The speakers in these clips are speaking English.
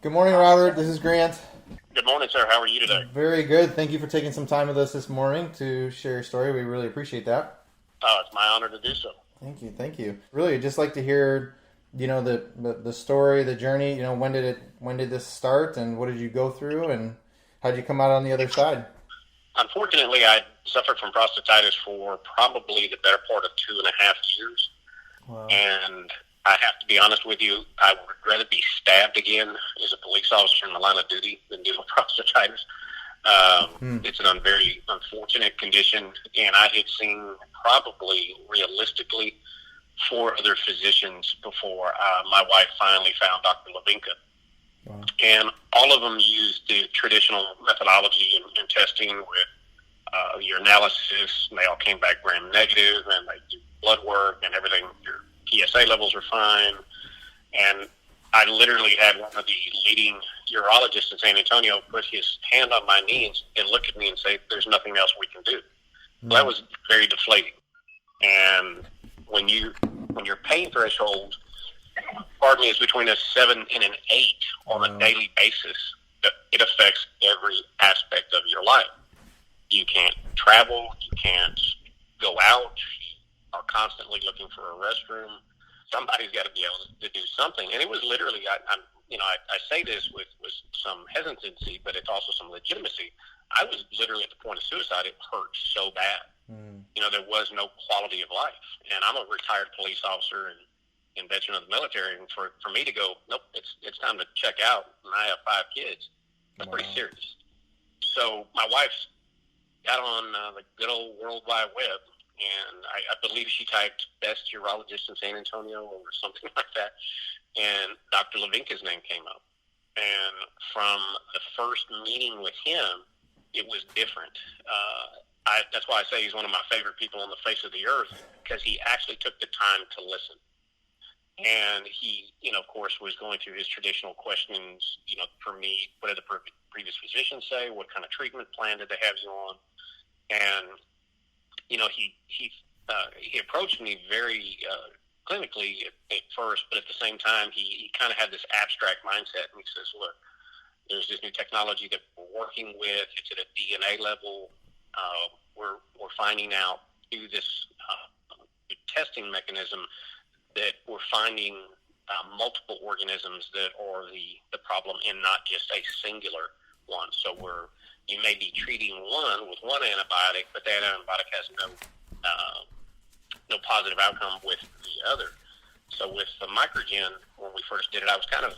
Good morning, Robert. This is Grant. Good morning, sir. How are you today? Very good. Thank you for taking some time with us this morning to share your story. We really appreciate that. It's my honor to do so. Thank you. Thank you. Really, I'd just like to hear, the story, the journey. When did this start, and what did you go through, and how did you come out on the other side? Unfortunately, I suffered from prostatitis for probably the better part of 2.5 years. Wow. And I have to be honest with you, I would rather be stabbed again as a police officer in the line of duty than deal with prostatitis. It's an very unfortunate condition, and I had seen probably realistically 4 other physicians before my wife finally found Dr. Lavinka. Wow. And all of them used the traditional methodology in testing with your analysis, and they all came back gram negative, and they do blood work and everything. Your PSA levels are fine. And I literally had one of the leading urologists in San Antonio put his hand on my knee and look at me and say, "There's nothing else we can do." Mm. That was very deflating. And when your pain threshold, pardon me, is between a 7 and an 8 on a daily basis, it affects every aspect of your life. You can't travel, you can't go out, you are constantly looking for a restroom. Somebody's got to be able to do something. And it was literally, I say this with some hesitancy, but it's also some legitimacy. I was literally at the point of suicide. It hurt so bad. There was no quality of life. And I'm a retired police officer and veteran of the military. And for me to go, nope, it's time to check out. And I have 5 kids. That's pretty serious. So my wife got on the good old World Wide Web, and I believe she typed best urologist in San Antonio or something like that. And Dr. Lavinka's name came up. And from the first meeting with him, it was different. That's why I say he's one of my favorite people on the face of the earth, because he actually took the time to listen. And he, of course, was going through his traditional questions, for me, what did the previous physicians say? What kind of treatment plan did they have you on? And, he approached me very clinically at first, but at the same time, he kind of had this abstract mindset. And he says, look, there's this new technology that we're working with. It's at a DNA level. We're finding out through this testing mechanism that we're finding multiple organisms that are the problem, and not just a singular one. So you may be treating one with one antibiotic, but that antibiotic has no positive outcome with the other. So with the MicroGen, when we first did it, I was kind of,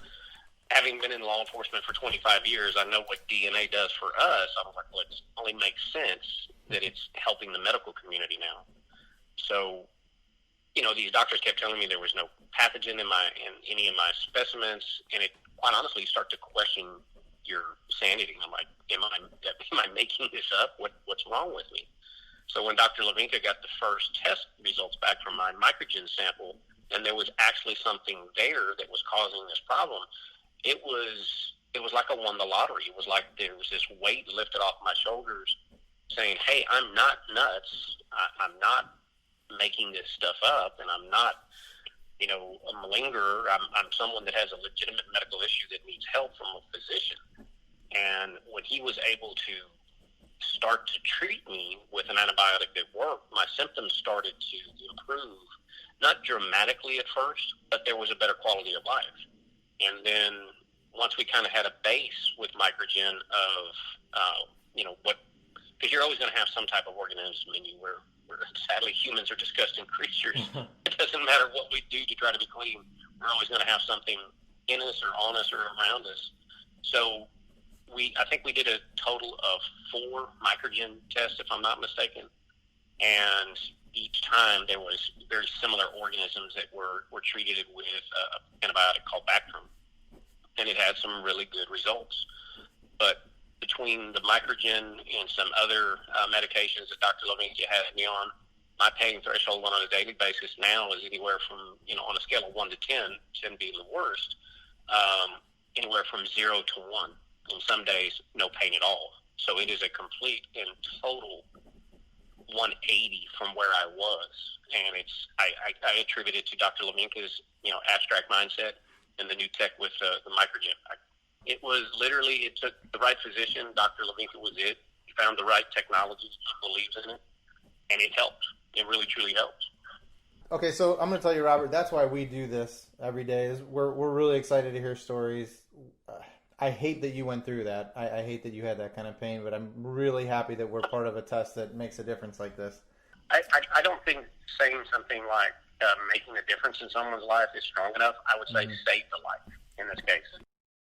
having been in law enforcement for 25 years, I know what DNA does for us. I was like, well, it only makes sense that it's helping the medical community now. So, these doctors kept telling me there was no pathogen in any of my specimens, and it, quite honestly, you start to question your sanity. I'm like, am I making this up? What's wrong with me? So when Dr. Lavinka got the first test results back from my MicroGen sample, and there was actually something there that was causing this problem, it was like I won the lottery. It was like there was this weight lifted off my shoulders saying, hey, I'm not nuts. I'm not making this stuff up, and I'm not, a malingerer. I'm someone that has a legitimate medical issue that needs help from a physician. And when he was able to start to treat me with an antibiotic that worked, my symptoms started to improve, not dramatically at first, but there was a better quality of life. And then once we kind of had a base with MicroGen of, because you're always going to have some type of organism in you where sadly humans are disgusting creatures. It doesn't matter what we do to try to be clean. We're always going to have something in us or on us or around us. So I think we did a total of 4 MicroGen tests, if I'm not mistaken. And each time there was very similar organisms that were treated with an antibiotic called Bactrim. And it had some really good results. But between the MicroGen and some other medications that Dr. Lavinka had me on, my pain threshold on a daily basis now is anywhere from, on a scale of 1 to 10, 10 being the worst, anywhere from 0 to 1. And some days, no pain at all. So it is a complete and total 180 from where I was. And I attribute it to Dr. Lavinka's, abstract mindset and the new tech with the MicroGen. It was literally, it took the right physician. Dr. Levinka was it. He found the right technology. He believes in it. And it helped. It really, truly helped. Okay, so I'm going to tell you, Robert, that's why we do this every day. Is we're really excited to hear stories. I hate that you went through that. I hate that you had that kind of pain, but I'm really happy that we're part of a test that makes a difference like this. I don't think saying something like making a difference in someone's life is strong enough. I would say save the life in this case.